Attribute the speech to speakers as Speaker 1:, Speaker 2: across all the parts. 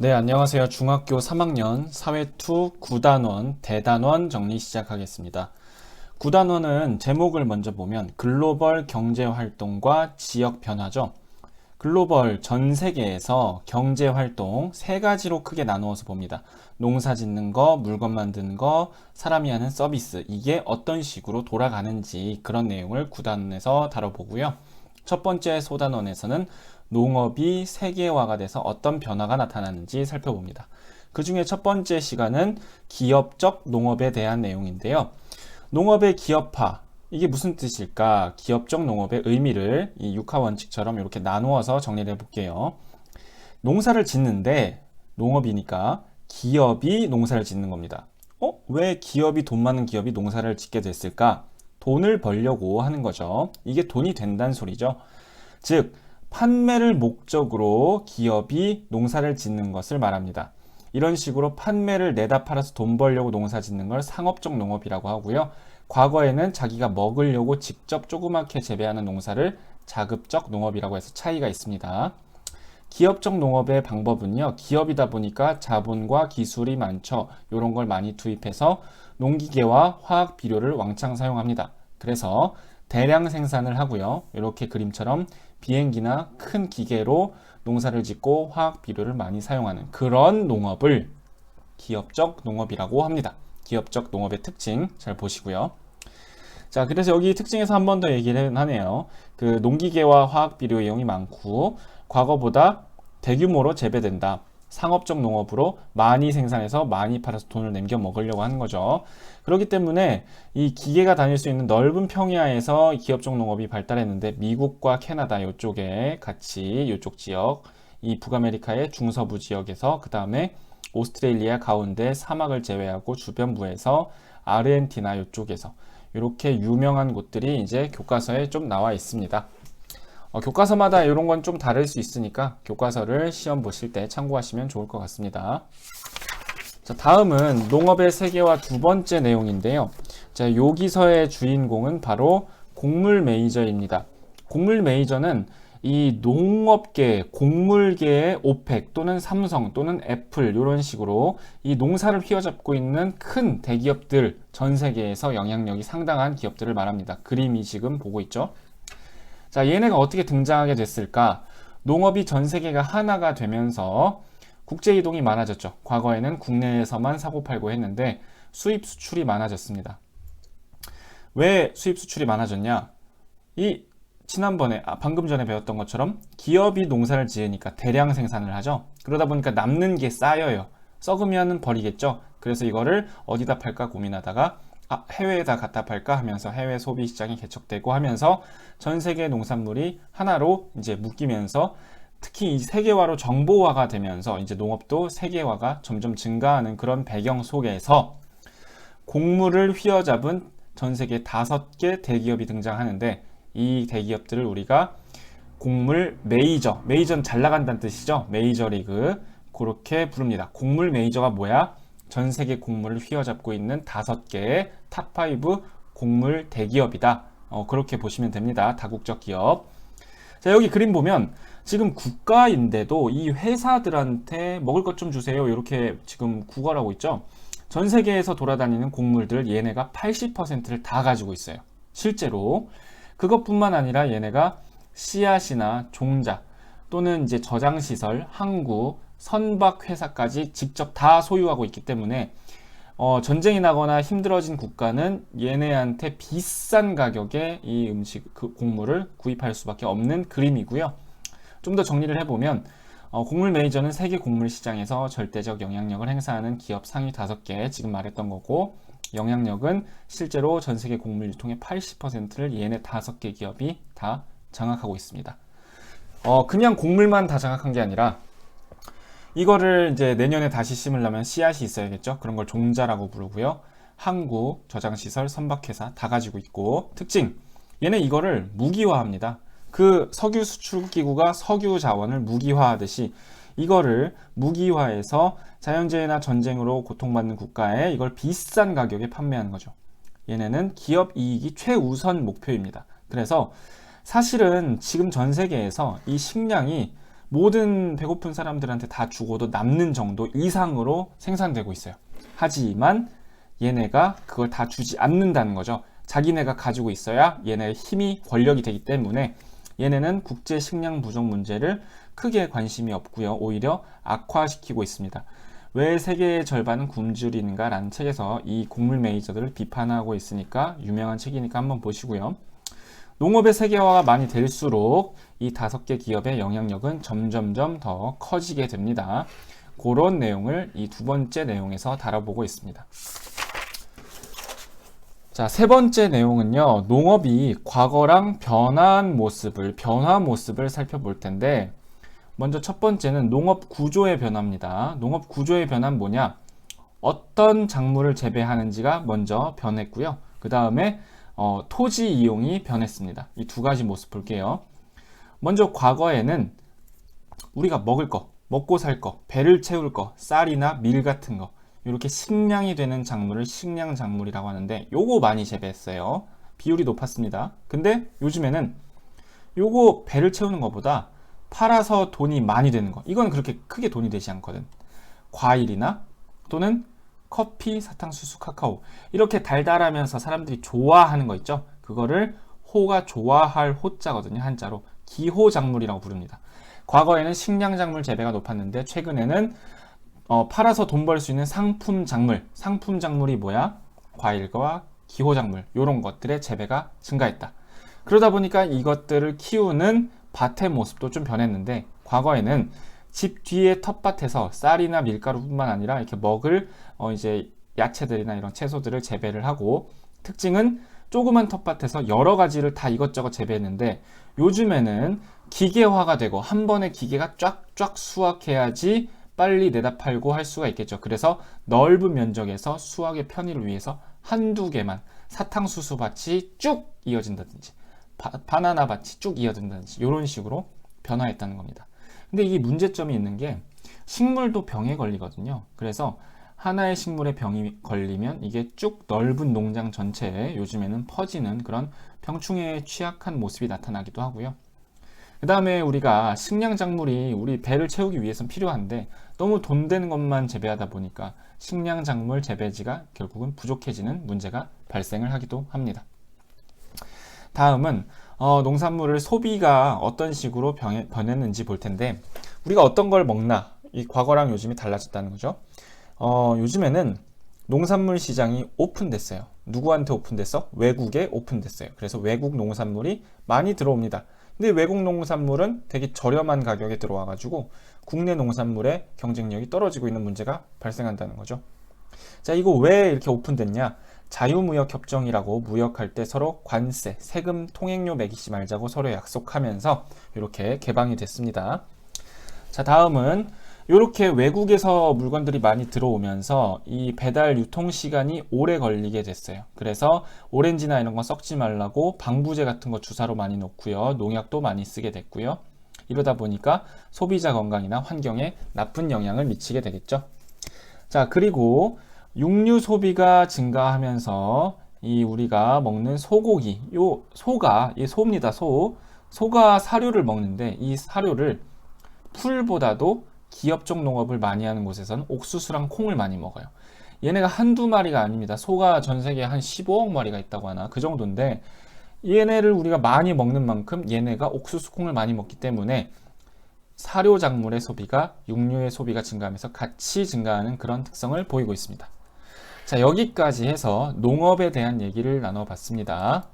Speaker 1: 네, 안녕하세요. 중학교 3학년 사회2 9단원 대단원 정리 시작하겠습니다. 9단원은 제목을 먼저 보면 글로벌 경제활동과 지역 변화죠. 글로벌 전 세계에서 경제활동 세 가지로 크게 나누어서 봅니다. 농사 짓는 거, 물건 만드는 거, 사람이 하는 서비스, 이게 어떤 식으로 돌아가는지 그런 내용을 9단원에서 다뤄보고요. 첫 번째 소단원에서는 농업이 세계화가 돼서 어떤 변화가 나타나는지 살펴봅니다. 그 중에 첫 번째 시간은 기업적 농업에 대한 내용인데요. 농업의 기업화, 이게 무슨 뜻일까? 기업적 농업의 의미를 이 육하 원칙처럼 이렇게 나누어서 정리를 해볼게요. 농사를 짓는데 농업이니까 기업이 농사를 짓는 겁니다. 왜 기업이 돈 많은 기업이 농사를 짓게 됐을까? 돈을 벌려고 하는 거죠. 이게 돈이 된다는 소리죠. 즉, 판매를 목적으로 기업이 농사를 짓는 것을 말합니다. 이런 식으로 판매를 내다 팔아서 돈 벌려고 농사 짓는 걸 상업적 농업이라고 하고요. 과거에는 자기가 먹으려고 직접 조그맣게 재배하는 농사를 자급적 농업이라고 해서 차이가 있습니다. 기업적 농업의 방법은요, 기업이다 보니까 자본과 기술이 많죠. 이런 걸 많이 투입해서 농기계와 화학 비료를 왕창 사용합니다. 그래서 대량 생산을 하고요. 이렇게 그림처럼 비행기나 큰 기계로 농사를 짓고 화학 비료를 많이 사용하는 그런 농업을 기업적 농업이라고 합니다. 기업적 농업의 특징 잘 보시고요. 자, 그래서 여기 특징에서 한 번 더 얘기를 하네요. 그 농기계와 화학 비료 이용이 많고 과거보다 대규모로 재배된다. 상업적 농업으로 많이 생산해서 많이 팔아서 돈을 남겨 먹으려고 하는 거죠. 그렇기 때문에 이 기계가 다닐 수 있는 넓은 평야에서 기업적 농업이 발달했는데 미국과 캐나다 이쪽에 같이 이쪽 지역, 이 북아메리카의 중서부 지역에서 그 다음에 오스트레일리아 가운데 사막을 제외하고 주변부에서 아르헨티나 이쪽에서 이렇게 유명한 곳들이 이제 교과서에 좀 나와 있습니다. 교과서마다 이런 건 좀 다를 수 있으니까 교과서를 시험 보실 때 참고하시면 좋을 것 같습니다. 자, 다음은 농업의 세계화 두 번째 내용인데요. 자, 여기서의 주인공은 바로 곡물 메이저입니다. 곡물 메이저는 이 농업계, 곡물계의 오펙 또는 삼성 또는 애플 이런 식으로 이 농사를 휘어잡고 있는 큰 대기업들, 전 세계에서 영향력이 상당한 기업들을 말합니다. 그림이 지금 보고 있죠. 자, 얘네가 어떻게 등장하게 됐을까? 농업이 전 세계가 하나가 되면서 국제 이동이 많아졌죠. 과거에는 국내에서만 사고 팔고 했는데 수입 수출이 많아졌습니다. 왜 수입 수출이 많아졌냐? 이 지난번에 방금 전에 배웠던 것처럼 기업이 농사를 지으니까 대량 생산을 하죠. 그러다 보니까 남는 게 쌓여요. 썩으면 버리겠죠. 그래서 이거를 어디다 팔까 고민하다가 해외에다 갖다 팔까 하면서 해외 소비 시장이 개척되고 하면서 전 세계 농산물이 하나로 이제 묶이면서 특히 이 세계화로 정보화가 되면서 이제 농업도 세계화가 점점 증가하는 그런 배경 속에서 곡물을 휘어잡은 전 세계 5개 대기업이 등장하는데 이 대기업들을 우리가 곡물 메이저, 메이저는 잘 나간다는 뜻이죠. 메이저리그 그렇게 부릅니다. 곡물 메이저가 뭐야? 전 세계 곡물을 휘어잡고 있는 5개의 탑5 곡물 대기업이다. 그렇게 보시면 됩니다. 다국적 기업. 자, 여기 그림 보면 지금 국가인데도 이 회사들한테 먹을 것 좀 주세요. 이렇게 지금 구걸하고 있죠. 전 세계에서 돌아다니는 곡물들 얘네가 80%를 다 가지고 있어요. 실제로. 그것뿐만 아니라 얘네가 씨앗이나 종자 또는 이제 저장시설, 항구, 선박 회사까지 직접 다 소유하고 있기 때문에 전쟁이 나거나 힘들어진 국가는 얘네한테 비싼 가격에 이 음식, 그 곡물을 구입할 수밖에 없는 그림이고요. 좀 더 정리를 해보면 곡물 메이저는 세계 곡물 시장에서 절대적 영향력을 행사하는 기업 상위 5개 지금 말했던 거고 영향력은 실제로 전 세계 곡물 유통의 80%를 얘네 5개 기업이 다 장악하고 있습니다. 그냥 곡물만 다 장악한 게 아니라 이거를 이제 내년에 다시 심으려면 씨앗이 있어야겠죠. 그런 걸 종자라고 부르고요. 항구, 저장시설, 선박회사 다 가지고 있고 특징, 얘네 이거를 무기화합니다. 그 석유 수출기구가 석유 자원을 무기화하듯이 이거를 무기화해서 자연재해나 전쟁으로 고통받는 국가에 이걸 비싼 가격에 판매하는 거죠. 얘네는 기업 이익이 최우선 목표입니다. 그래서 사실은 지금 전 세계에서 이 식량이 모든 배고픈 사람들한테 다 죽어도 남는 정도 이상으로 생산되고 있어요. 하지만 얘네가 그걸 다 주지 않는다는 거죠. 자기네가 가지고 있어야 얘네의 힘이 권력이 되기 때문에 얘네는 국제 식량 부족 문제를 크게 관심이 없고요. 오히려 악화시키고 있습니다. 왜 세계의 절반은 굶주리는가 라는 책에서 이 곡물 메이저들을 비판하고 있으니까 유명한 책이니까 한번 보시고요. 농업의 세계화가 많이 될수록 이 5개 기업의 영향력은 점점점 더 커지게 됩니다. 그런 내용을 이 2번째 내용에서 다뤄보고 있습니다. 자, 3번째 내용은요, 농업이 과거랑 변화 모습을 살펴볼 텐데, 먼저 첫 번째는 농업 구조의 변화입니다. 농업 구조의 변화는 뭐냐? 어떤 작물을 재배하는지가 먼저 변했고요. 그 다음에 토지 이용이 변했습니다. 이 2가지 모습 볼게요. 먼저 과거에는 우리가 먹을 거, 먹고 살 거, 배를 채울 거, 쌀이나 밀 같은 거, 이렇게 식량이 되는 작물을 식량 작물이라고 하는데 요거 많이 재배했어요. 비율이 높았습니다. 근데 요즘에는 요거 배를 채우는 것보다 팔아서 돈이 많이 되는 거, 이건 그렇게 크게 돈이 되지 않거든. 과일이나 또는 커피, 사탕수수, 카카오, 이렇게 달달하면서 사람들이 좋아하는 거 있죠. 그거를 호가 좋아할 호자거든요. 한자로 기호작물이라고 부릅니다. 과거에는 식량작물 재배가 높았는데 최근에는 팔아서 돈 벌 수 있는 상품작물이 뭐야? 과일과 기호작물, 이런 것들의 재배가 증가했다. 그러다 보니까 이것들을 키우는 밭의 모습도 좀 변했는데, 과거에는 집 뒤에 텃밭에서 쌀이나 밀가루뿐만 아니라 이렇게 먹을 이제 야채들이나 이런 채소들을 재배를 하고, 특징은 조그만 텃밭에서 여러 가지를 다 이것저것 재배했는데, 요즘에는 기계화가 되고 한 번에 기계가 쫙쫙 수확해야지 빨리 내다 팔고 할 수가 있겠죠. 그래서 넓은 면적에서 수확의 편의를 위해서 한두 개만 사탕수수 밭이 쭉 이어진다든지 바나나 밭이 쭉 이어진다든지 이런 식으로 변화했다는 겁니다. 근데 이게 문제점이 있는 게 식물도 병에 걸리거든요. 그래서 하나의 식물에 병이 걸리면 이게 쭉 넓은 농장 전체에 요즘에는 퍼지는 그런 병충해에 취약한 모습이 나타나기도 하고요. 그 다음에 우리가 식량작물이 우리 배를 채우기 위해서는 필요한데 너무 돈 되는 것만 재배하다 보니까 식량작물 재배지가 결국은 부족해지는 문제가 발생을 하기도 합니다. 다음은 농산물을 소비가 어떤 식으로 변했는지 볼 텐데, 우리가 어떤 걸 먹나, 이 과거랑 요즘이 달라졌다는 거죠. 요즘에는 농산물 시장이 오픈됐어요. 누구한테 오픈됐어? 외국에 오픈됐어요. 그래서 외국 농산물이 많이 들어옵니다. 근데 외국 농산물은 되게 저렴한 가격에 들어와 가지고 국내 농산물의 경쟁력이 떨어지고 있는 문제가 발생한다는 거죠. 자, 이거 왜 이렇게 오픈됐냐? 자유무역협정이라고 무역할 때 서로 관세, 세금, 통행료 매기지 말자고 서로 약속하면서 이렇게 개방이 됐습니다. 자, 다음은 이렇게 외국에서 물건들이 많이 들어오면서 이 배달 유통 시간이 오래 걸리게 됐어요. 그래서 오렌지나 이런 거 썩지 말라고 방부제 같은 거 주사로 많이 놓고요. 농약도 많이 쓰게 됐고요. 이러다 보니까 소비자 건강이나 환경에 나쁜 영향을 미치게 되겠죠. 자, 그리고 육류 소비가 증가하면서 이 우리가 먹는 소고기, 소입니다. 소가 사료를 먹는데 이 사료를 풀보다도 기업종 농업을 많이 하는 곳에서는 옥수수랑 콩을 많이 먹어요. 얘네가 한두 마리가 아닙니다. 소가 전 세계에 한 15억 마리가 있다고 하나 그 정도인데, 얘네를 우리가 많이 먹는 만큼 얘네가 옥수수 콩을 많이 먹기 때문에 사료 작물의 소비가 육류의 소비가 증가하면서 같이 증가하는 그런 특성을 보이고 있습니다. 자, 여기까지 해서 농업에 대한 얘기를 나눠봤습니다.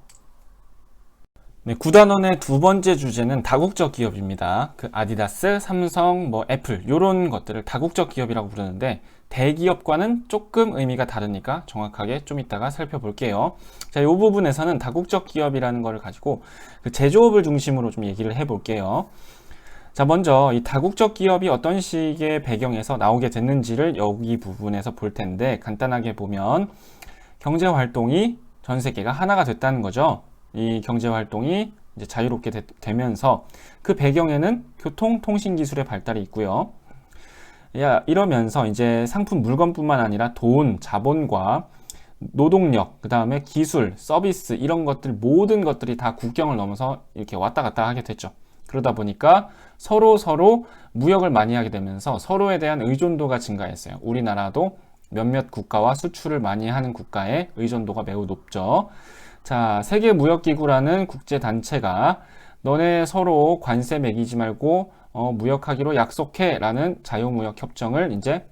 Speaker 1: 네, 9단원의 2번째 주제는 다국적 기업입니다. 그 아디다스, 삼성, 애플 이런 것들을 다국적 기업이라고 부르는데, 대기업과는 조금 의미가 다르니까 정확하게 좀 이따가 살펴볼게요. 자, 이 부분에서는 다국적 기업이라는 것을 가지고 그 제조업을 중심으로 좀 얘기를 해볼게요. 자, 먼저 이 다국적 기업이 어떤 식의 배경에서 나오게 됐는지를 여기 부분에서 볼 텐데, 간단하게 보면 경제활동이 전 세계가 하나가 됐다는 거죠. 이 경제활동이 이제 자유롭게 되면서 그 배경에는 교통, 통신 기술의 발달이 있고요. 이러면서 이제 상품, 물건뿐만 아니라 돈, 자본과 노동력, 그 다음에 기술, 서비스 이런 것들 모든 것들이 다 국경을 넘어서 이렇게 왔다 갔다 하게 됐죠. 그러다 보니까 서로 무역을 많이 하게 되면서 서로에 대한 의존도가 증가했어요. 우리나라도 몇몇 국가와 수출을 많이 하는 국가의 의존도가 매우 높죠. 자, 세계무역기구라는 국제단체가 너네 서로 관세 매기지 말고 무역하기로 약속해 라는 자유무역협정을 이제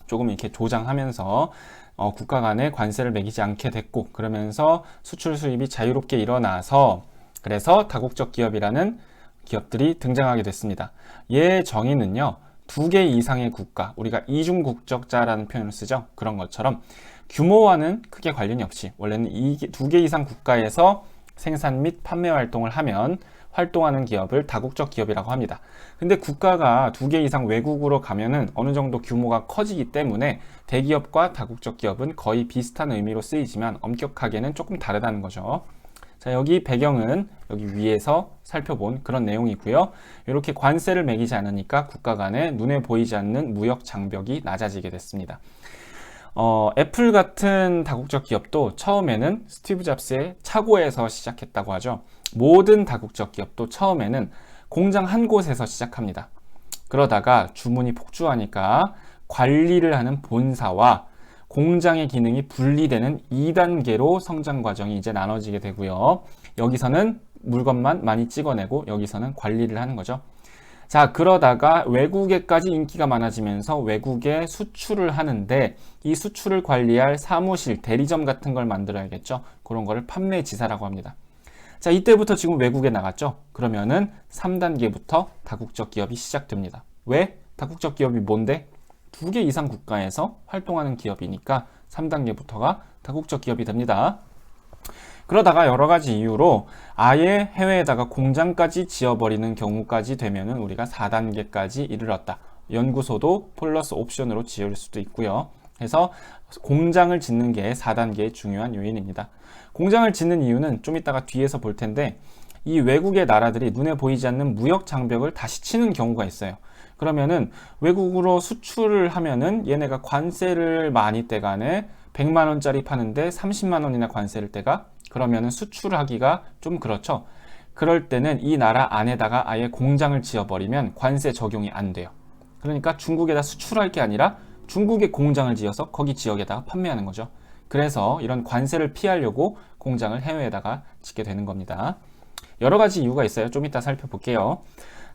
Speaker 1: 조금 이렇게 조장하면서 국가 간에 관세를 매기지 않게 됐고, 그러면서 수출 수입이 자유롭게 일어나서 그래서 다국적 기업이라는 기업들이 등장하게 됐습니다. 얘 정의는요, 2개 이상의 국가, 우리가 이중국적자라는 표현을 쓰죠. 그런 것처럼 규모와는 크게 관련이 없이 원래는 2개 이상 국가에서 생산 및 판매 활동을 하면 활동하는 기업을 다국적 기업이라고 합니다. 근데 국가가 2개 이상 외국으로 가면은 어느 정도 규모가 커지기 때문에 대기업과 다국적 기업은 거의 비슷한 의미로 쓰이지만 엄격하게는 조금 다르다는 거죠. 자, 여기 배경은 여기 위에서 살펴본 그런 내용이고요. 이렇게 관세를 매기지 않으니까 국가 간에 눈에 보이지 않는 무역 장벽이 낮아지게 됐습니다. 애플 같은 다국적 기업도 처음에는 스티브 잡스의 차고에서 시작했다고 하죠. 모든 다국적 기업도 처음에는 공장 한 곳에서 시작합니다. 그러다가 주문이 폭주하니까 관리를 하는 본사와 공장의 기능이 분리되는 2단계로 성장 과정이 이제 나눠지게 되고요. 여기서는 물건만 많이 찍어내고 여기서는 관리를 하는 거죠. 자, 그러다가 외국에까지 인기가 많아지면서 외국에 수출을 하는데 이 수출을 관리할 사무실, 대리점 같은 걸 만들어야겠죠. 그런 거를 판매지사라고 합니다. 자, 이때부터 지금 외국에 나갔죠. 그러면은 3단계부터 다국적 기업이 시작됩니다. 왜? 다국적 기업이 뭔데? 2개 이상 국가에서 활동하는 기업이니까 3단계부터가 다국적 기업이 됩니다. 그러다가 여러 가지 이유로 아예 해외에다가 공장까지 지어버리는 경우까지 되면은 우리가 4단계까지 이르렀다. 연구소도 플러스 옵션으로 지을 수도 있고요. 그래서 공장을 짓는 게 4단계의 중요한 요인입니다. 공장을 짓는 이유는 좀 이따가 뒤에서 볼 텐데 이 외국의 나라들이 눈에 보이지 않는 무역 장벽을 다시 치는 경우가 있어요. 그러면은 외국으로 수출을 하면은 얘네가 관세를 많이 떼가네 100만 원짜리 파는데 30만 원이나 관세를 떼가 그러면은 수출을 하기가 좀 그렇죠. 그럴 때는 이 나라 안에다가 아예 공장을 지어버리면 관세 적용이 안 돼요. 그러니까 중국에다 수출할 게 아니라 중국에 공장을 지어서 거기 지역에다가 판매하는 거죠. 그래서 이런 관세를 피하려고 공장을 해외에다가 짓게 되는 겁니다. 여러 가지 이유가 있어요. 좀 이따 살펴볼게요.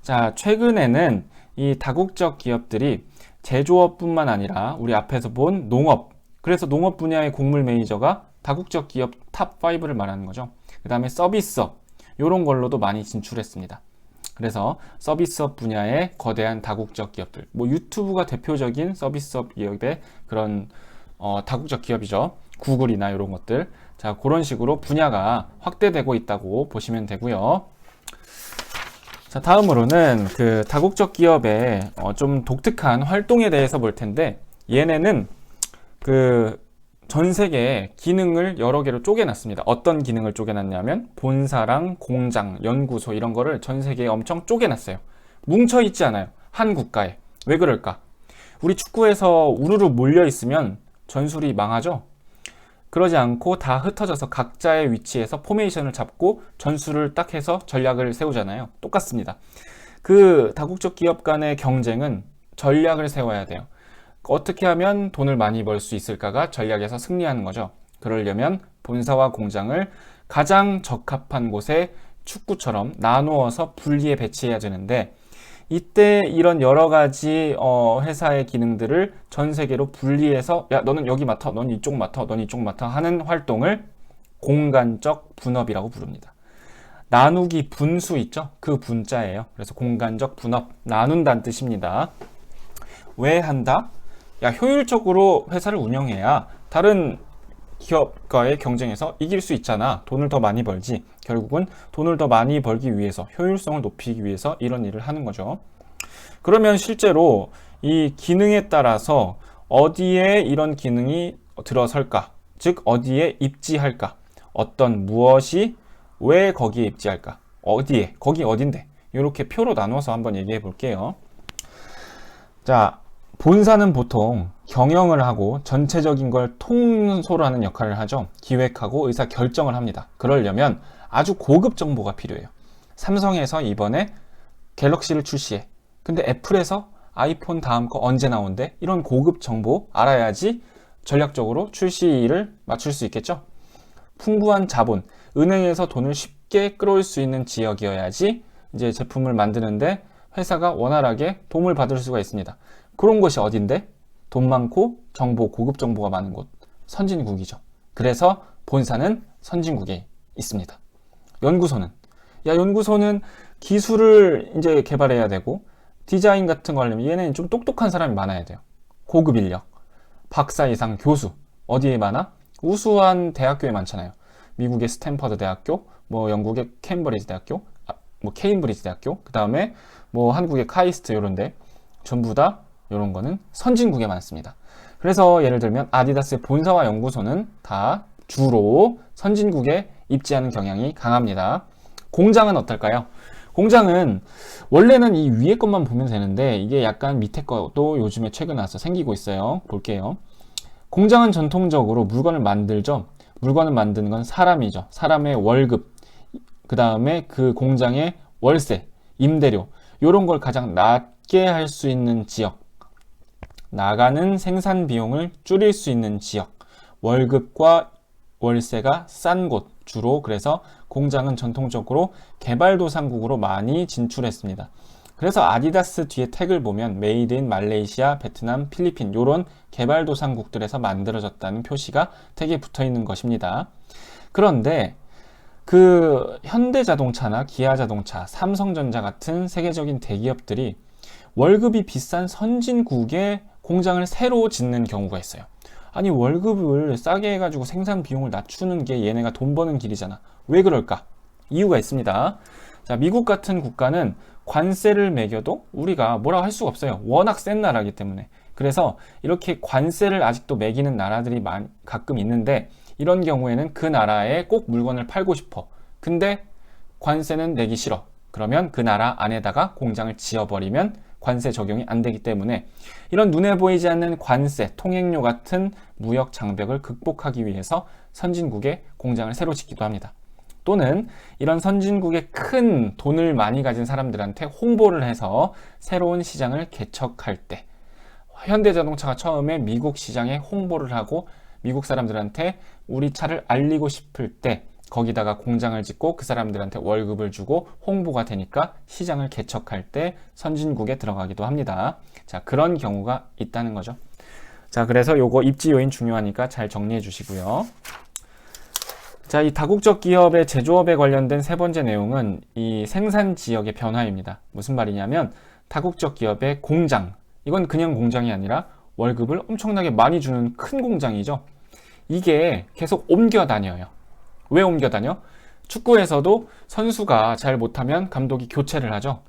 Speaker 1: 자, 최근에는 이 다국적 기업들이 제조업뿐만 아니라 우리 앞에서 본 농업, 그래서 농업 분야의 곡물 매니저가 다국적 기업 탑5를 말하는 거죠. 그 다음에 서비스업, 이런 걸로도 많이 진출했습니다. 그래서 서비스업 분야의 거대한 다국적 기업들, 뭐 유튜브가 대표적인 서비스업 기업의 그런 다국적 기업이죠. 구글이나 이런 것들. 자, 그런 식으로 분야가 확대되고 있다고 보시면 되고요. 자, 다음으로는 그 다국적 기업의 좀 독특한 활동에 대해서 볼 텐데, 얘네는 그 전 세계에 기능을 여러 개로 쪼개놨습니다. 어떤 기능을 쪼개놨냐면 본사랑 공장, 연구소 이런 거를 전 세계에 엄청 쪼개놨어요. 뭉쳐있지 않아요. 한 국가에. 왜 그럴까? 우리 축구에서 우르르 몰려있으면 전술이 망하죠? 그러지 않고 다 흩어져서 각자의 위치에서 포메이션을 잡고 전술을 딱 해서 전략을 세우잖아요. 똑같습니다. 그 다국적 기업 간의 경쟁은 전략을 세워야 돼요. 어떻게 하면 돈을 많이 벌 수 있을까가 전략에서 승리하는 거죠. 그러려면 본사와 공장을 가장 적합한 곳에 축구처럼 나누어서 분리해 배치해야 되는데 이때 이런 여러 가지 회사의 기능들을 전 세계로 분리해서 야, 너는 여기 맡아, 넌 이쪽 맡아, 넌 이쪽 맡아 하는 활동을 공간적 분업이라고 부릅니다. 나누기 분수 있죠? 그 분자예요. 그래서 공간적 분업, 나눈다는 뜻입니다. 왜 한다? 야, 효율적으로 회사를 운영해야 다른 기업과의 경쟁에서 이길 수 있잖아. 돈을 더 많이 벌지. 결국은 돈을 더 많이 벌기 위해서, 효율성을 높이기 위해서 이런 일을 하는 거죠. 그러면 실제로 이 기능에 따라서 어디에 이런 기능이 들어설까? 즉 어디에 입지할까? 어떤 무엇이 왜 거기에 입지할까? 어디에? 거기 어딘데? 이렇게 표로 나눠서 한번 얘기해 볼게요. 자, 본사는 보통 경영을 하고 전체적인 걸 통솔을 하는 역할을 하죠. 기획하고 의사 결정을 합니다. 그러려면 아주 고급 정보가 필요해요. 삼성에서 이번에 갤럭시를 출시해. 근데 애플에서 아이폰 다음 거 언제 나온대? 이런 고급 정보 알아야지 전략적으로 출시를 맞출 수 있겠죠? 풍부한 자본, 은행에서 돈을 쉽게 끌어올 수 있는 지역이어야지 이제 제품을 만드는데 회사가 원활하게 도움을 받을 수가 있습니다. 그런 곳이 어딘데? 돈 많고 정보, 고급 정보가 많은 곳, 선진국이죠. 그래서 본사는 선진국에 있습니다. 연구소는 기술을 이제 개발해야 되고 디자인 같은 거 하려면 얘네는 좀 똑똑한 사람이 많아야 돼요. 고급 인력, 박사 이상 교수 어디에 많아? 우수한 대학교에 많잖아요. 미국의 스탠퍼드 대학교, 뭐 영국의 캠브리지 대학교, 뭐 케임브리지 대학교, 그 다음에 뭐 한국의 카이스트 이런데 전부 다 이런 거는 선진국에 많습니다. 그래서 예를 들면 아디다스의 본사와 연구소는 다 주로 선진국에 입지하는 경향이 강합니다. 공장은 어떨까요? 공장은 원래는 이 위에 것만 보면 되는데 이게 약간 밑에 것도 요즘에 최근에 와서 생기고 있어요. 볼게요. 공장은 전통적으로 물건을 만들죠. 물건을 만드는 건 사람이죠. 사람의 월급, 그 다음에 그 공장의 월세, 임대료 이런 걸 가장 낮게 할 수 있는 지역, 나가는 생산 비용을 줄일 수 있는 지역, 월급과 월세가 싼 곳 주로. 그래서 공장은 전통적으로 개발도상국으로 많이 진출했습니다. 그래서 아디다스 뒤에 택을 보면 메이드 인 말레이시아, 베트남, 필리핀 이런 개발도상국들에서 만들어졌다는 표시가 택에 붙어 있는 것입니다. 그런데 그 현대자동차나 기아자동차, 삼성전자 같은 세계적인 대기업들이 월급이 비싼 선진국에 공장을 새로 짓는 경우가 있어요. 아니 월급을 싸게 해가지고 생산 비용을 낮추는 게 얘네가 돈 버는 길이잖아. 왜 그럴까? 이유가 있습니다. 자, 미국 같은 국가는 관세를 매겨도 우리가 뭐라고 할 수가 없어요. 워낙 센 나라이기 때문에. 그래서 이렇게 관세를 아직도 매기는 나라들이 가끔 있는데 이런 경우에는 그 나라에 꼭 물건을 팔고 싶어. 근데 관세는 내기 싫어. 그러면 그 나라 안에다가 공장을 지어버리면 관세 적용이 안 되기 때문에 이런 눈에 보이지 않는 관세, 통행료 같은 무역 장벽을 극복하기 위해서 선진국에 공장을 새로 짓기도 합니다. 또는 이런 선진국의 큰 돈을 많이 가진 사람들한테 홍보를 해서 새로운 시장을 개척할 때, 현대자동차가 처음에 미국 시장에 홍보를 하고 미국 사람들한테 우리 차를 알리고 싶을 때 거기다가 공장을 짓고 그 사람들한테 월급을 주고 홍보가 되니까 시장을 개척할 때 선진국에 들어가기도 합니다. 자, 그런 경우가 있다는 거죠. 자, 그래서 요거 입지 요인 중요하니까 잘 정리해 주시고요. 자, 이 다국적 기업의 제조업에 관련된 세 번째 내용은 이 생산 지역의 변화입니다. 무슨 말이냐면 다국적 기업의 공장, 이건 그냥 공장이 아니라 월급을 엄청나게 많이 주는 큰 공장이죠. 이게 계속 옮겨 다녀요. 왜 옮겨 다녀? 축구에서도 선수가 잘 못하면 감독이 교체를 하죠.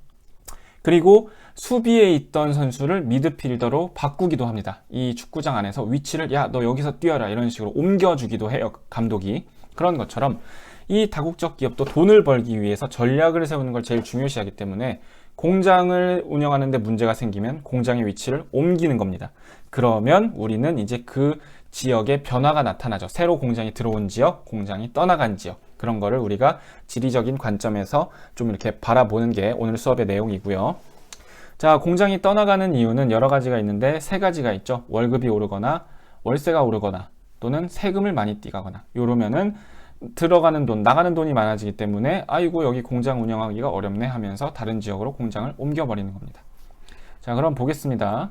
Speaker 1: 그리고 수비에 있던 선수를 미드필더로 바꾸기도 합니다. 이 축구장 안에서 위치를 야, 너 여기서 뛰어라 이런 식으로 옮겨주기도 해요, 감독이. 그런 것처럼 이 다국적 기업도 돈을 벌기 위해서 전략을 세우는 걸 제일 중요시하기 때문에 공장을 운영하는데 문제가 생기면 공장의 위치를 옮기는 겁니다. 그러면 우리는 이제 그 지역의 변화가 나타나죠. 새로 공장이 들어온 지역, 공장이 떠나간 지역, 그런 거를 우리가 지리적인 관점에서 좀 이렇게 바라보는 게 오늘 수업의 내용이고요. 자, 공장이 떠나가는 이유는 여러 가지가 있는데 세 가지가 있죠. 월급이 오르거나 월세가 오르거나 또는 세금을 많이 떼가거나, 이러면은 들어가는 돈, 나가는 돈이 많아지기 때문에 아이고 여기 공장 운영하기가 어렵네 하면서 다른 지역으로 공장을 옮겨버리는 겁니다. 자, 그럼 보겠습니다.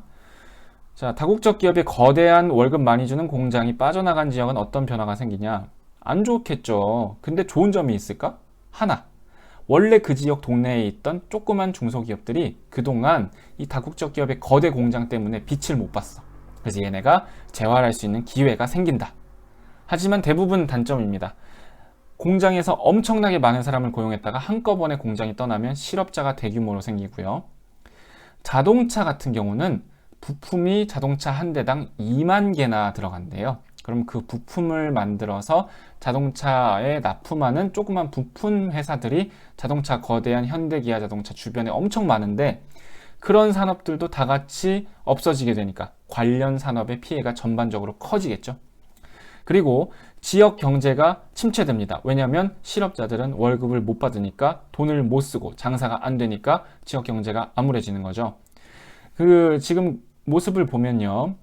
Speaker 1: 자, 다국적 기업의 거대한 월급 많이 주는 공장이 빠져나간 지역은 어떤 변화가 생기냐? 안 좋겠죠. 근데 좋은 점이 있을까? 하나, 원래 그 지역 동네에 있던 조그만 중소기업들이 그동안 이 다국적 기업의 거대 공장 때문에 빛을 못 봤어. 그래서 얘네가 재활할 수 있는 기회가 생긴다. 하지만 대부분 단점입니다. 공장에서 엄청나게 많은 사람을 고용했다가 한꺼번에 공장이 떠나면 실업자가 대규모로 생기고요. 자동차 같은 경우는 부품이 자동차 한 대당 2만 개나 들어간대요. 그럼 그 부품을 만들어서 자동차에 납품하는 조그만 부품 회사들이 자동차 거대한 현대, 기아 자동차 주변에 엄청 많은데 그런 산업들도 다 같이 없어지게 되니까 관련 산업의 피해가 전반적으로 커지겠죠. 그리고 지역 경제가 침체됩니다. 왜냐하면 실업자들은 월급을 못 받으니까 돈을 못 쓰고 장사가 안 되니까 지역 경제가 암울해지는 거죠. 지금 모습을 보면요.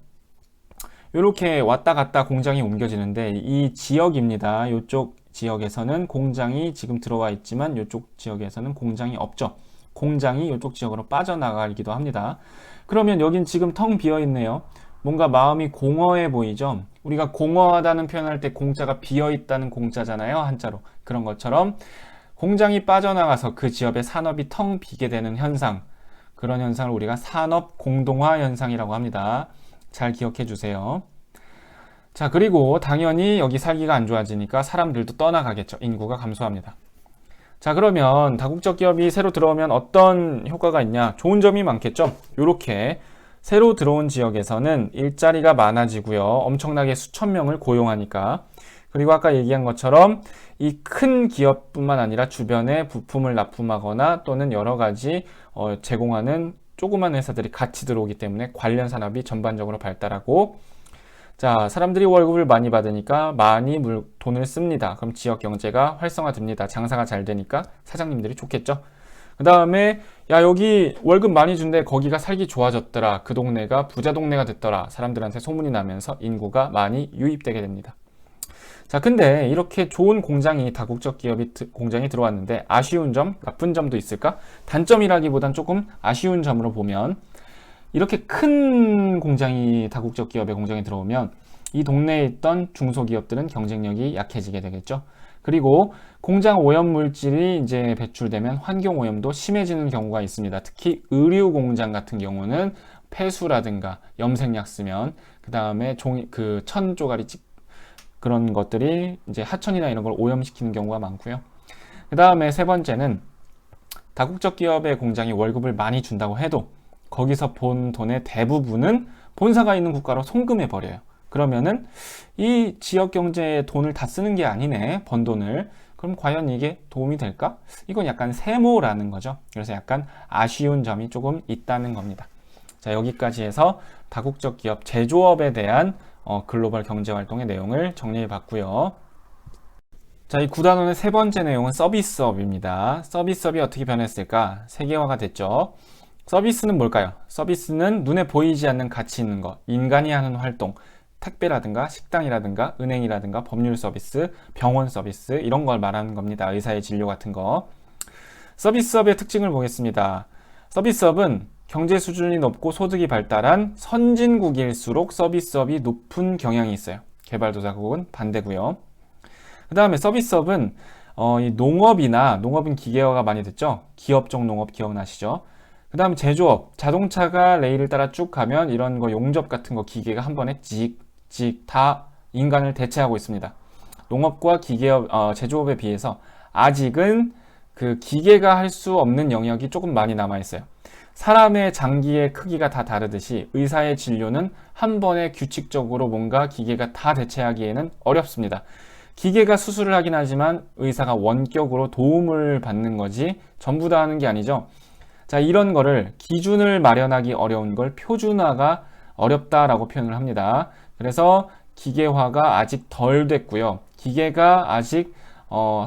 Speaker 1: 이렇게 왔다 갔다 공장이 옮겨지는데 이 지역입니다. 이쪽 지역에서는 공장이 지금 들어와 있지만 이쪽 지역에서는 공장이 없죠. 공장이 이쪽 지역으로 빠져나가기도 합니다. 그러면 여긴 지금 텅 비어 있네요. 뭔가 마음이 공허해 보이죠? 우리가 공허하다는 표현할 때 공자가 비어 있다는 공자잖아요. 한자로. 그런 것처럼 공장이 빠져나가서 그 지역의 산업이 텅 비게 되는 현상, 그런 현상을 우리가 산업 공동화 현상이라고 합니다. 잘 기억해 주세요. 자, 그리고 당연히 여기 살기가 안 좋아지니까 사람들도 떠나가겠죠. 인구가 감소합니다. 자, 그러면 다국적 기업이 새로 들어오면 어떤 효과가 있냐? 좋은 점이 많겠죠? 요렇게 새로 들어온 지역에서는 일자리가 많아지고요. 엄청나게 수천 명을 고용하니까. 그리고 아까 얘기한 것처럼 이 큰 기업뿐만 아니라 주변에 부품을 납품하거나 또는 여러 가지 제공하는 조그만 회사들이 같이 들어오기 때문에 관련 산업이 전반적으로 발달하고, 자, 사람들이 월급을 많이 받으니까 많이 돈을 씁니다. 그럼 지역 경제가 활성화됩니다. 장사가 잘 되니까 사장님들이 좋겠죠. 그 다음에 야, 여기 월급 많이 준대, 거기가 살기 좋아졌더라, 그 동네가 부자 동네가 됐더라, 사람들한테 소문이 나면서 인구가 많이 유입되게 됩니다. 자, 근데 이렇게 좋은 공장이, 다국적 기업이 공장이 들어왔는데 아쉬운 점, 나쁜 점도 있을까? 단점이라기보단 조금 아쉬운 점으로 보면, 이렇게 큰 공장이, 다국적 기업의 공장이 들어오면 이 동네에 있던 중소기업들은 경쟁력이 약해지게 되겠죠. 그리고 공장 오염물질이 이제 배출되면 환경 오염도 심해지는 경우가 있습니다. 특히 의류 공장 같은 경우는 폐수라든가 염색약 쓰면 그 다음에 천 조가리 그런 것들이 이제 하천이나 이런 걸 오염시키는 경우가 많고요. 그 다음에 세 번째는 다국적 기업의 공장이 월급을 많이 준다고 해도 거기서 본 돈의 대부분은 본사가 있는 국가로 송금해 버려요. 그러면은 이 지역 경제에 돈을 다 쓰는 게 아니네, 번 돈을. 그럼 과연 이게 도움이 될까? 이건 약간 세모라는 거죠. 그래서 약간 아쉬운 점이 조금 있다는 겁니다. 자, 여기까지 해서 다국적 기업 제조업에 대한 글로벌 경제활동의 내용을 정리해 봤고요. 자, 이 9단원의 세 번째 내용은 서비스업입니다. 서비스업이 어떻게 변했을까? 세계화가 됐죠. 서비스는 뭘까요? 서비스는 눈에 보이지 않는 가치 있는 것, 인간이 하는 활동, 택배라든가 식당이라든가 은행이라든가 법률 서비스, 병원 서비스, 이런 걸 말하는 겁니다. 의사의 진료 같은 거. 서비스업의 특징을 보겠습니다. 서비스업은 경제 수준이 높고 소득이 발달한 선진국일수록 서비스업이 높은 경향이 있어요. 개발도상국은 반대고요. 그 다음에 서비스업은 이 농업은 기계화가 많이 됐죠. 기업종 농업 기억나시죠? 그 다음 제조업, 자동차가 레일을 따라 쭉 가면 이런 거 용접 같은 거 기계가 한 번에 찍찍 다 인간을 대체하고 있습니다. 농업과 제조업에 비해서 아직은 그 기계가 할 수 없는 영역이 조금 많이 남아 있어요. 사람의 장기의 크기가 다 다르듯이 의사의 진료는 한 번에 규칙적으로 뭔가 기계가 다 대체하기에는 어렵습니다. 기계가 수술을 하긴 하지만 의사가 원격으로 도움을 받는 거지 전부 다 하는 게 아니죠. 자, 이런 거를 기준을 마련하기 어려운 걸 표준화가 어렵다라고 표현을 합니다. 그래서 기계화가 아직 덜 됐고요. 기계가 아직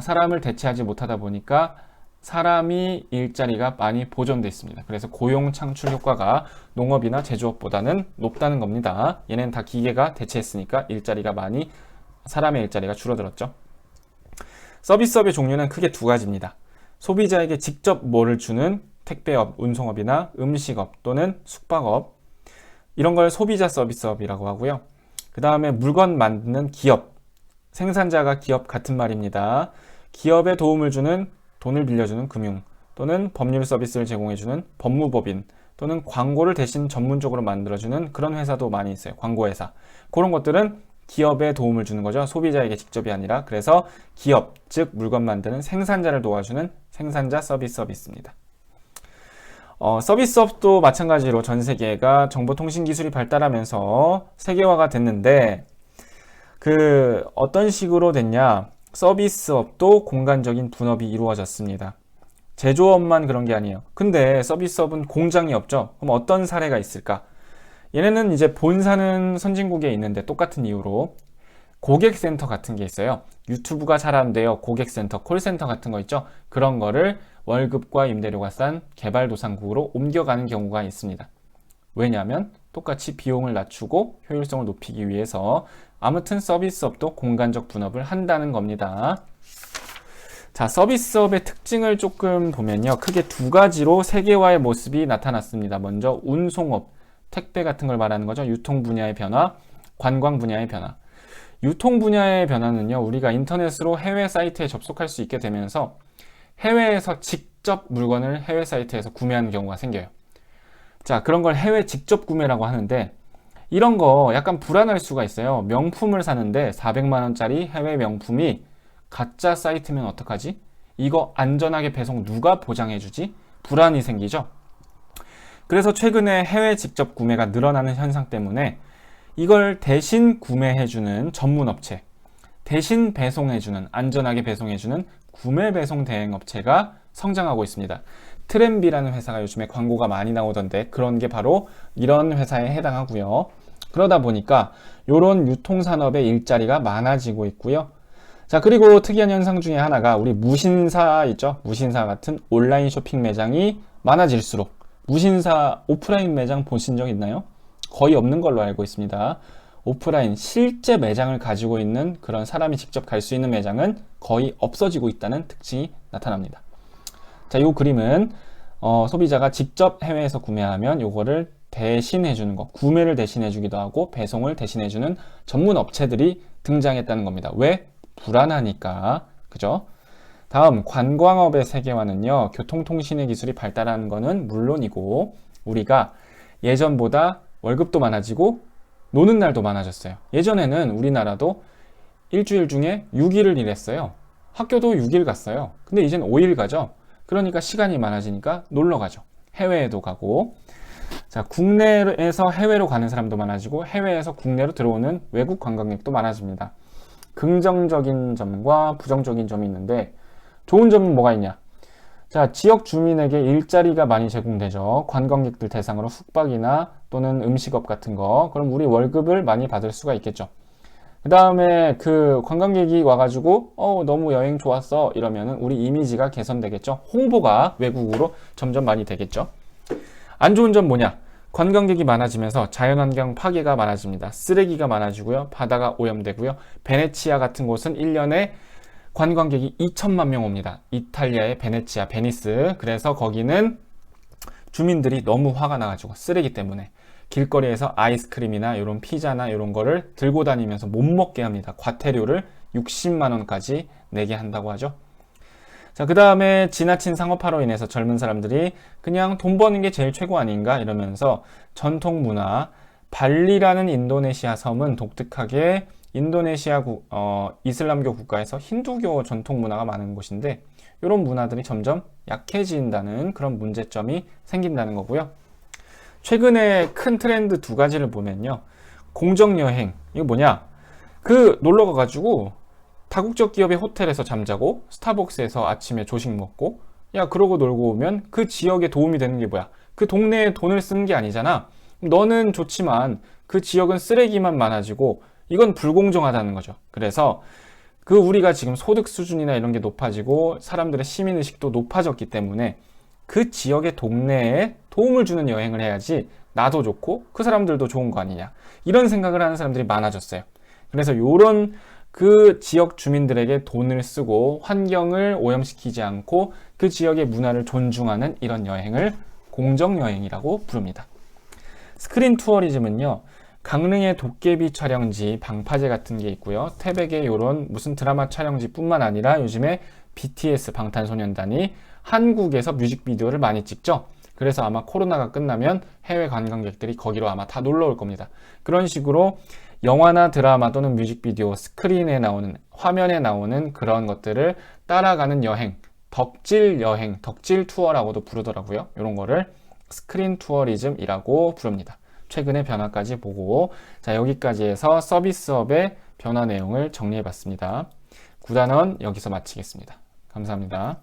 Speaker 1: 사람을 대체하지 못하다 보니까 사람이 일자리가 많이 보존돼 있습니다. 그래서 고용 창출 효과가 농업이나 제조업보다는 높다는 겁니다. 얘네는 다 기계가 대체했으니까 사람의 일자리가 줄어들었죠. 서비스업의 종류는 크게 두 가지입니다. 소비자에게 직접 뭐를 주는 택배업, 운송업이나 음식업 또는 숙박업, 이런 걸 소비자 서비스업이라고 하고요. 그 다음에 물건 만드는 기업, 생산자가 기업 같은 말입니다. 기업에 도움을 주는, 돈을 빌려주는 금융, 또는 법률 서비스를 제공해주는 법무법인, 또는 광고를 대신 전문적으로 만들어주는 그런 회사도 많이 있어요. 광고회사. 그런 것들은 기업에 도움을 주는 거죠. 소비자에게 직접이 아니라. 그래서 기업, 즉 물건 만드는 생산자를 도와주는 생산자 서비스업이 있습니다. 서비스업도 마찬가지로 전 세계가 정보통신 기술이 발달하면서 세계화가 됐는데, 어떤 식으로 됐냐? 서비스업도 공간적인 분업이 이루어졌습니다. 제조업만 그런 게 아니에요. 근데 서비스업은 공장이 없죠. 그럼 어떤 사례가 있을까? 얘네는 이제 본사는 선진국에 있는데 똑같은 이유로 고객센터 같은 게 있어요. 유튜브가 잘 안 돼요. 고객센터, 콜센터 같은 거 있죠. 그런 거를 월급과 임대료가 싼 개발도상국으로 옮겨가는 경우가 있습니다. 왜냐하면 똑같이 비용을 낮추고 효율성을 높이기 위해서 아무튼 서비스업도 공간적 분업을 한다는 겁니다. 자, 서비스업의 특징을 조금 보면요. 크게 두 가지로 세계화의 모습이 나타났습니다. 먼저 운송업, 택배 같은 걸 말하는 거죠. 유통 분야의 변화, 관광 분야의 변화. 유통 분야의 변화는요. 우리가 인터넷으로 해외 사이트에 접속할 수 있게 되면서 해외에서 직접 물건을 해외 사이트에서 구매하는 경우가 생겨요. 자, 그런 걸 해외 직접 구매라고 하는데 이런 거 약간 불안할 수가 있어요. 명품을 사는데 400만 원짜리 해외 명품이 가짜 사이트면 어떡하지? 이거 안전하게 배송 누가 보장해주지? 불안이 생기죠. 그래서 최근에 해외 직접 구매가 늘어나는 현상 때문에 이걸 대신 구매해주는 전문 업체, 대신 배송해주는, 안전하게 배송해주는 구매 배송 대행 업체가 성장하고 있습니다. 트램비라는 회사가 요즘에 광고가 많이 나오던데 그런 게 바로 이런 회사에 해당하고요. 그러다 보니까 이런 유통산업의 일자리가 많아지고 있고요. 자, 그리고 특이한 현상 중에 하나가 우리 무신사 있죠? 무신사 같은 온라인 쇼핑 매장이 많아질수록 무신사 오프라인 매장 보신 적 있나요? 거의 없는 걸로 알고 있습니다. 오프라인 실제 매장을 가지고 있는 그런 사람이 직접 갈 수 있는 매장은 거의 없어지고 있다는 특징이 나타납니다. 자, 이 그림은 소비자가 직접 해외에서 구매하면 요거를 대신해주는 거, 구매를 대신해주기도 하고 배송을 대신해주는 전문 업체들이 등장했다는 겁니다. 왜? 불안하니까. 그죠? 다음, 관광업의 세계화는요, 교통통신의 기술이 발달하는 거는 물론이고, 우리가 예전보다 월급도 많아지고, 노는 날도 많아졌어요. 예전에는 우리나라도 일주일 중에 6일을 일했어요. 학교도 6일 갔어요. 근데 이젠 5일 가죠. 그러니까 시간이 많아지니까 놀러 가죠. 해외에도 가고. 자, 국내에서 해외로 가는 사람도 많아지고 해외에서 국내로 들어오는 외국 관광객도 많아집니다. 긍정적인 점과 부정적인 점이 있는데 좋은 점은 뭐가 있냐? 자, 지역 주민에게 일자리가 많이 제공되죠. 관광객들 대상으로 숙박이나 또는 음식업 같은 거. 그럼 우리 월급을 많이 받을 수가 있겠죠. 그 다음에 그 관광객이 와가지고 너무 여행 좋았어 이러면은 우리 이미지가 개선되겠죠. 홍보가 외국으로 점점 많이 되겠죠. 안 좋은 점 뭐냐? 관광객이 많아지면서 자연환경 파괴가 많아집니다. 쓰레기가 많아지고요. 바다가 오염되고요. 베네치아 같은 곳은 1년에 관광객이 2천만 명 옵니다. 이탈리아의 베네치아, 베니스. 그래서 거기는 주민들이 너무 화가 나가지고 쓰레기 때문에 길거리에서 아이스크림이나 이런 피자나 이런 거를 들고 다니면서 못 먹게 합니다. 과태료를 60만 원까지 내게 한다고 하죠. 자, 그 다음에 지나친 상업화로 인해서 젊은 사람들이 그냥 돈 버는 게 제일 최고 아닌가 이러면서 전통 문화, 발리라는 인도네시아 섬은 독특하게 인도네시아 이슬람교 국가에서 힌두교 전통 문화가 많은 곳인데 이런 문화들이 점점 약해진다는 그런 문제점이 생긴다는 거고요. 최근에 큰 트렌드 두 가지를 보면요. 공정여행, 이거 뭐냐? 그 놀러 가가지고 다국적 기업의 호텔에서 잠자고 스타벅스에서 아침에 조식 먹고 야 그러고 놀고 오면 그 지역에 도움이 되는 게 뭐야? 그 동네에 돈을 쓰는 게 아니잖아. 너는 좋지만 그 지역은 쓰레기만 많아지고 이건 불공정하다는 거죠. 그래서 그 우리가 지금 소득 수준이나 이런 게 높아지고 사람들의 시민의식도 높아졌기 때문에 그 지역의 동네에 도움을 주는 여행을 해야지 나도 좋고 그 사람들도 좋은 거 아니냐. 이런 생각을 하는 사람들이 많아졌어요. 그래서 요런 그 지역 주민들에게 돈을 쓰고 환경을 오염시키지 않고 그 지역의 문화를 존중하는 이런 여행을 공정여행이라고 부릅니다. 스크린 투어리즘은요. 강릉의 도깨비 촬영지, 방파제 같은 게 있고요. 태백의 이런 무슨 드라마 촬영지 뿐만 아니라 요즘에 BTS 방탄소년단이 한국에서 뮤직비디오를 많이 찍죠. 그래서 아마 코로나가 끝나면 해외 관광객들이 거기로 아마 다 놀러 올 겁니다. 그런 식으로 영화나 드라마 또는 뮤직비디오, 스크린에 나오는, 화면에 나오는 그런 것들을 따라가는 여행, 덕질 여행, 덕질 투어라고도 부르더라고요. 이런 거를 스크린 투어리즘이라고 부릅니다. 최근의 변화까지 보고, 자, 여기까지 해서 서비스업의 변화 내용을 정리해 봤습니다. 9단원 여기서 마치겠습니다. 감사합니다.